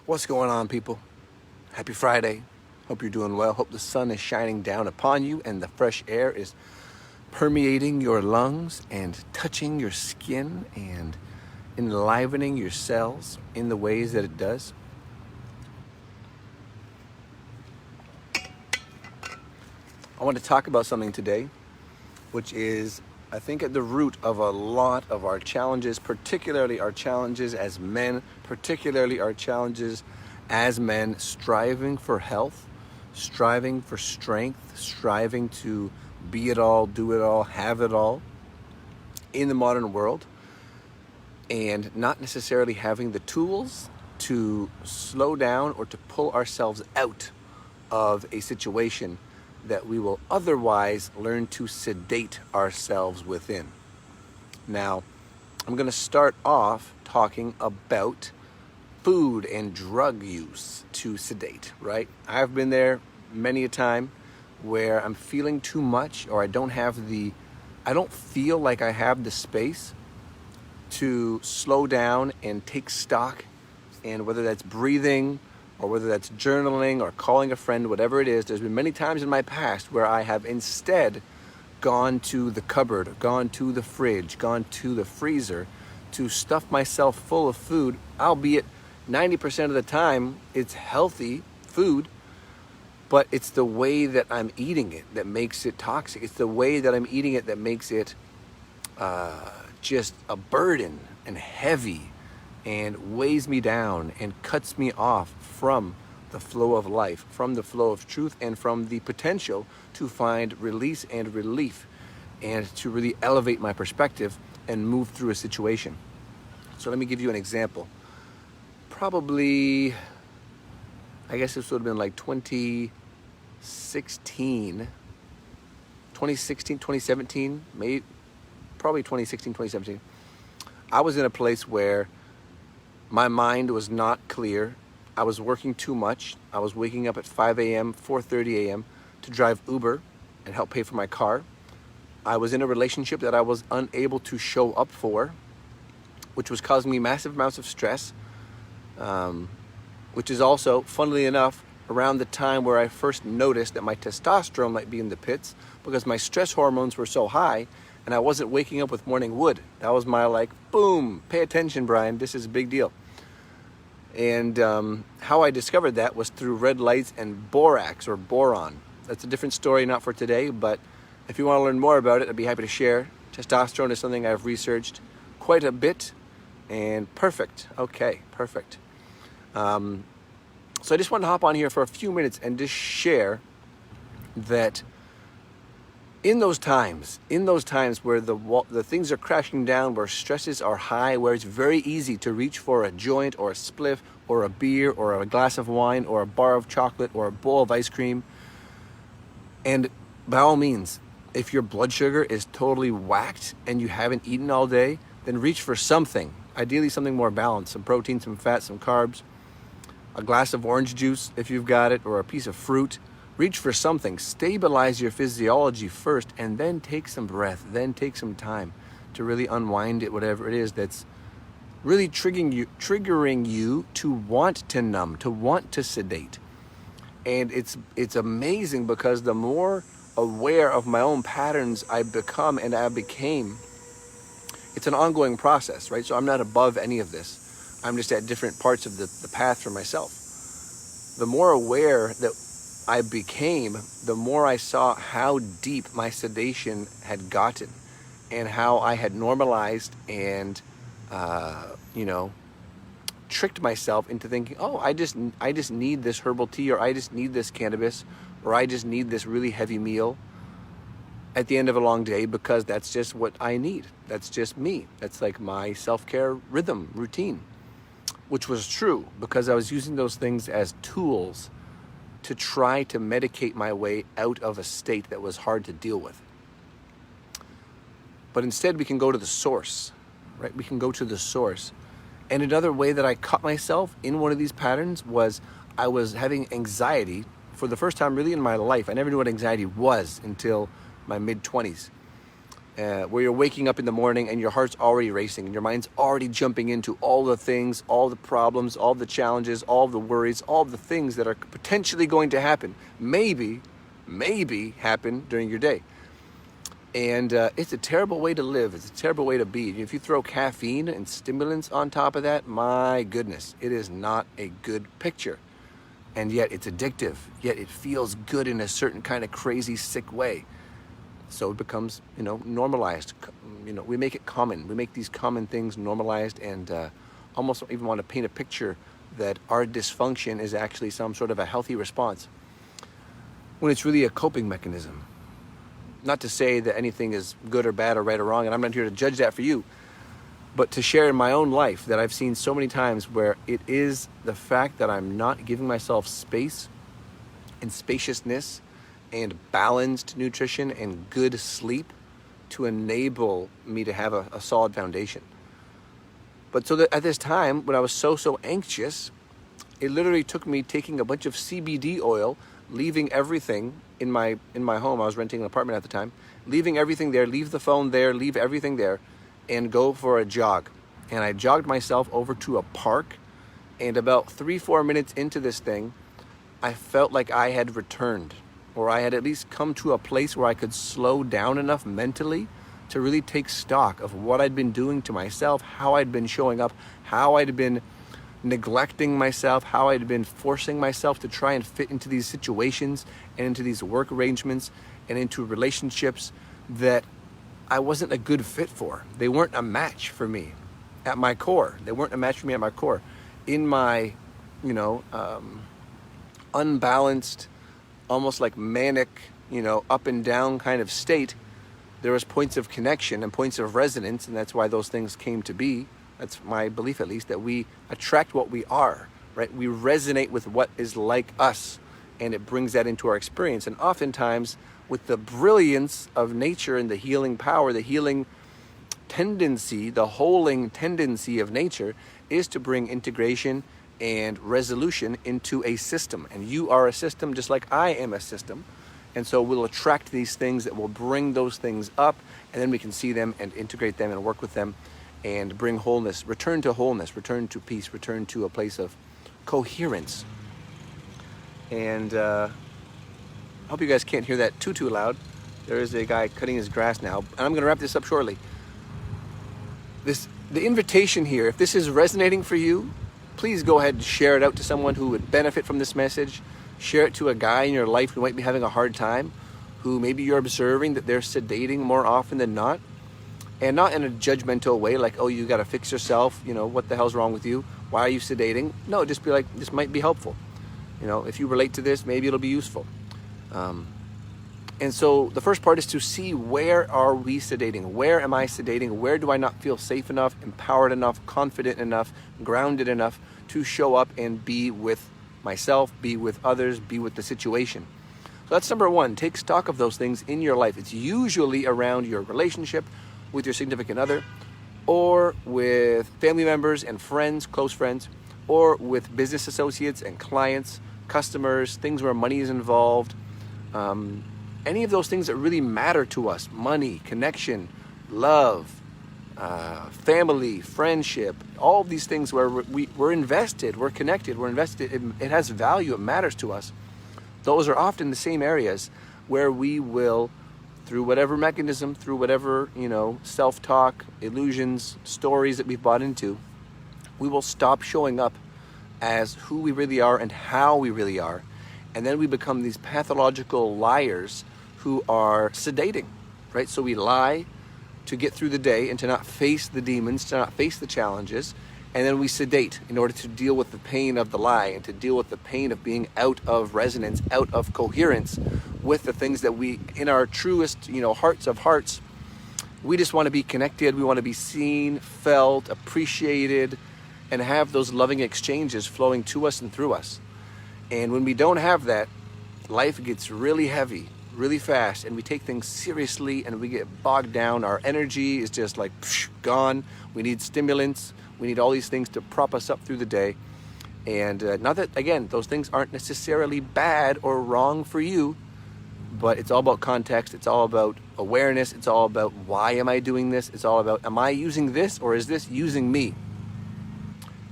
What's going on, people? Happy Friday. Hope you're doing well. Hope the sun is shining down upon you and the fresh air is permeating your lungs and touching your skin and enlivening your cells in the ways that it does. I want to talk about something today, which is, I think, at the root of a lot of our challenges, particularly our challenges as men, particularly our challenges as men striving for health, striving for strength, striving to be it all, do it all, have it all in the modern world, and not necessarily having the tools to slow down or to pull ourselves out of a situation that we will otherwise learn to sedate ourselves within. Now, I'm going to start off talking about food and drug use to sedate, right? I've been there many a time where I'm feeling too much, or I don't feel like I have the space to slow down and take stock, and whether that's breathing or whether that's journaling or calling a friend, whatever it is, there's been many times in my past where I have instead gone to the cupboard, gone to the fridge, gone to the freezer to stuff myself full of food, albeit 90% of the time it's healthy food, but it's the way that I'm eating it that makes it toxic. It's the way that I'm eating it that makes it just a burden and heavy and weighs me down and cuts me off from the flow of life, from the flow of truth, and from the potential to find release and relief and to really elevate my perspective and move through a situation. So let me give you an example. Probably, I guess this would have been like 2017, maybe, probably 2016, 2017. I was in a place where my mind was not clear. I was working too much. I was waking up at 5 a.m., 4:30 a.m. to drive Uber and help pay for my car. I was in a relationship that I was unable to show up for, which was causing me massive amounts of stress, which is also, funnily enough, around the time where I first noticed that my testosterone might be in the pits because my stress hormones were so high and I wasn't waking up with morning wood. That was my boom, pay attention, Brian, this is a big deal. And how I discovered that was through red lights and borax or boron. That's a different story, not for today, but if you want to learn more about it, I'd be happy to share. Testosterone is something I've researched quite a bit, and perfect. Okay, perfect. So I just wanted to hop on here for a few minutes and just share that in those times where the things are crashing down, where stresses are high, where it's very easy to reach for a joint or a spliff or a beer or a glass of wine or a bar of chocolate or a bowl of ice cream. And by all means, if your blood sugar is totally whacked and you haven't eaten all day, then reach for something. Ideally something more balanced, some protein, some fat, some carbs, a glass of orange juice if you've got it, or a piece of fruit. Reach for something. Stabilize your physiology first, and then take some breath, then take some time to really unwind it, whatever it is that's really triggering you to want to numb, to want to sedate. And it's amazing because the more aware of my own patterns I become and I became, it's an ongoing process, right? So I'm not above any of this. I'm just at different parts of the path for myself. The more aware that I became, the more I saw how deep my sedation had gotten and how I had normalized and, tricked myself into thinking, oh, I just need this herbal tea, or I just need this cannabis, or I just need this really heavy meal at the end of a long day because that's just what I need. That's just me. That's like my self-care rhythm, routine, which was true because I was using those things as tools to try to medicate my way out of a state that was hard to deal with. But instead we can go to the source, right? We can go to the source. And another way that I caught myself in one of these patterns was I was having anxiety for the first time really in my life. I never knew what anxiety was until my mid-20s. where you're waking up in the morning and your heart's already racing and your mind's already jumping into all the things, all the problems, all the challenges, all the worries, all the things that are potentially going to happen, maybe happen during your day. And it's a terrible way to live. It's a terrible way to be. If you throw caffeine and stimulants on top of that, my goodness, it is not a good picture. And yet it's addictive. Yet it feels good in a certain kind of crazy, sick way. So it becomes, normalized. We make it common. We make these common things normalized, and almost don't even want to paint a picture that our dysfunction is actually some sort of a healthy response, when it's really a coping mechanism. Not to say that anything is good or bad or right or wrong, and I'm not here to judge that for you, but to share in my own life that I've seen so many times where it is the fact that I'm not giving myself space and spaciousness and balanced nutrition and good sleep to enable me to have a solid foundation. But so that at this time, when I was so anxious, it literally took me taking a bunch of CBD oil, leaving everything in my home. I was renting an apartment at the time. Leaving everything there, leave the phone there, leave everything there, and go for a jog. And I jogged myself over to a park, and about 3-4 minutes into this thing, I felt like I had returned, or I had at least come to a place where I could slow down enough mentally to really take stock of what I'd been doing to myself, how I'd been showing up, how I'd been neglecting myself, how I'd been forcing myself to try and fit into these situations and into these work arrangements and into relationships that I wasn't a good fit for. They weren't a match for me at my core. They weren't a match for me at my core. In my, unbalanced, almost like manic, up and down kind of state, there was points of connection and points of resonance, and that's why those things came to be. That's my belief, at least, that we attract what we are, right? We resonate with what is like us, and it brings that into our experience. And oftentimes, with the brilliance of nature and the healing power, the healing tendency, the holding tendency of nature is to bring integration and resolution into a system. And you are a system just like I am a system. And so we'll attract these things that will bring those things up, and then we can see them and integrate them and work with them and bring wholeness, return to peace, return to a place of coherence. And I hope you guys can't hear that too loud. There is a guy cutting his grass now, and I'm going to wrap this up shortly. The invitation here, if this is resonating for you, please go ahead and share it out to someone who would benefit from this message. Share it to a guy in your life who might be having a hard time, who maybe you're observing that they're sedating more often than not. And not in a judgmental way, like, oh, you got to fix yourself. What the hell's wrong with you? Why are you sedating? No, just be like, this might be helpful. If you relate to this, maybe it'll be useful. And so the first part is to see, where are we sedating? Where am I sedating? Where do I not feel safe enough, empowered enough, confident enough, grounded enough to show up and be with myself, be with others, be with the situation? So that's number one. Take stock of those things in your life. It's usually around your relationship with your significant other, or with family members and friends, close friends, or with business associates and clients, customers, things where money is involved. Any of those things that really matter to us: money, connection, love, family, friendship, all of these things where we're invested, we're connected, we're invested, it has value, it matters to us. Those are often the same areas where we will, through whatever mechanism, through whatever, self-talk, illusions, stories that we've bought into, we will stop showing up as who we really are and how we really are. And then we become these pathological liars who are sedating, right? So we lie to get through the day and to not face the demons, to not face the challenges. And then we sedate in order to deal with the pain of the lie and to deal with the pain of being out of resonance, out of coherence with the things that we, in our truest, hearts of hearts, we just want to be connected. We want to be seen, felt, appreciated, and have those loving exchanges flowing to us and through us. And when we don't have that, life gets really heavy, really fast, and we take things seriously and we get bogged down. Our energy is just like gone. We need stimulants. We need all these things to prop us up through the day. And not that, again, those things aren't necessarily bad or wrong for you, but it's all about context. It's all about awareness. It's all about why am I doing this? It's all about, am I using this or is this using me?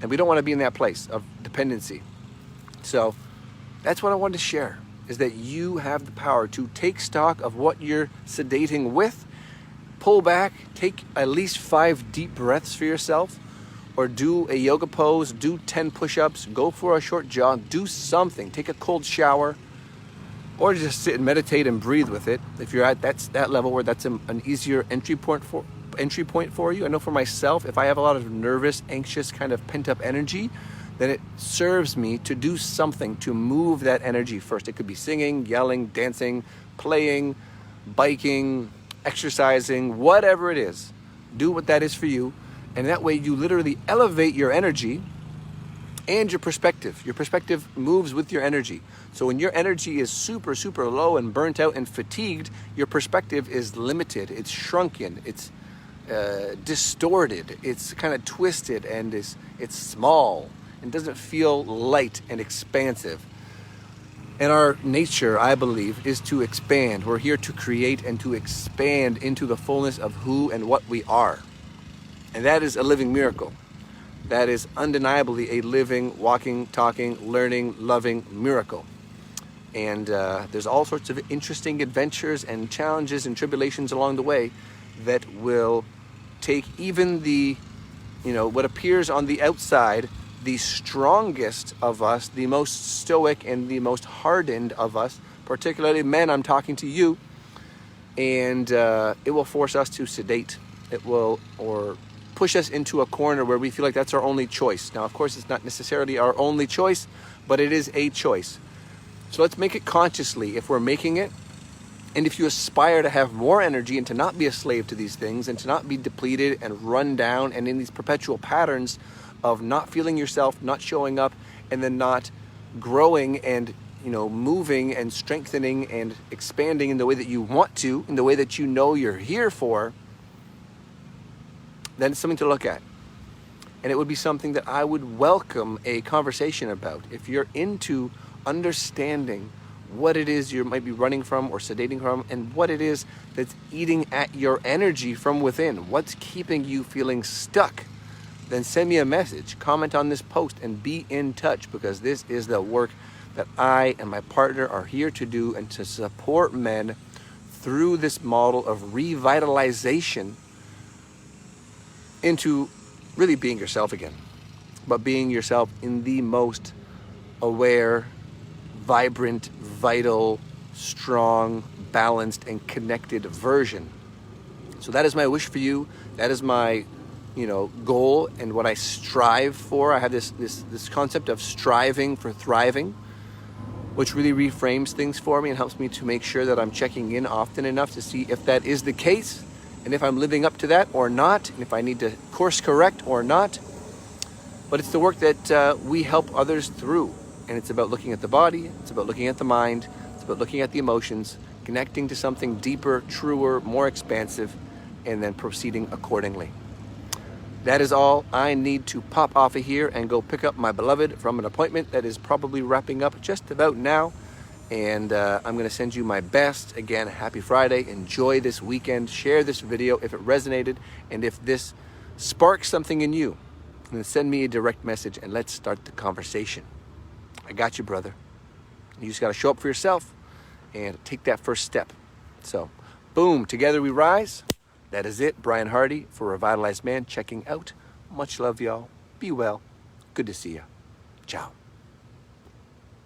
And we don't want to be in that place of dependency. So that's what I wanted to share, is that you have the power to take stock of what you're sedating with, pull back, take at least 5 deep breaths for yourself, or do a yoga pose, do 10 push-ups, go for a short jog, do something, take a cold shower, or just sit and meditate and breathe with it. If you're at that level where that's an easier entry point for you. I know for myself, if I have a lot of nervous, anxious, kind of pent-up energy, then it serves me to do something to move that energy first. It could be singing, yelling, dancing, playing, biking, exercising, whatever it is. Do what that is for you, and that way you literally elevate your energy and your perspective. Your perspective moves with your energy. So when your energy is super, super low and burnt out and fatigued, your perspective is limited, it's shrunken, it's distorted, it's kind of twisted, and it's small and doesn't feel light and expansive. And our nature, I believe, is to expand. We're here to create and to expand into the fullness of who and what we are. And that is a living miracle. That is undeniably a living, walking, talking, learning, loving miracle. And there's all sorts of interesting adventures and challenges and tribulations along the way that will take even the, what appears on the outside, the strongest of us, the most stoic and the most hardened of us, particularly men, I'm talking to you, and it will force us to sedate. It will, or push us into a corner where we feel like that's our only choice. Now, of course, it's not necessarily our only choice, but it is a choice. So let's make it consciously if we're making it. And if you aspire to have more energy and to not be a slave to these things and to not be depleted and run down and in these perpetual patterns of not feeling yourself, not showing up, and then not growing and moving and strengthening and expanding in the way that you want to, in the way that you know you're here for, then it's something to look at. And it would be something that I would welcome a conversation about. If you're into understanding what it is you might be running from or sedating from, and what it is that's eating at your energy from within, what's keeping you feeling stuck, then send me a message, comment on this post, and be in touch, because this is the work that I and my partner are here to do and to support men through this model of revitalization into really being yourself again, but being yourself in the most aware, vibrant, vital, strong, balanced, and connected version. So that is my wish for you. That is my goal and what I strive for. I have this concept of striving for thriving, which really reframes things for me and helps me to make sure that I'm checking in often enough to see if that is the case, and if I'm living up to that or not, and if I need to course correct or not. But it's the work that we help others through. And it's about looking at the body, it's about looking at the mind, it's about looking at the emotions, connecting to something deeper, truer, more expansive, and then proceeding accordingly. That is all I need to pop off of here and go pick up my beloved from an appointment that is probably wrapping up just about now. And I'm going to send you my best. Again, happy Friday. Enjoy this weekend. Share this video if it resonated. And if this sparks something in you, then send me a direct message and let's start the conversation. I got you, brother. You just got to show up for yourself and take that first step. So, boom, together we rise. That is it. Brian Hardy for Revitalized Man checking out. Much love, y'all. Be well. Good to see you. Ciao.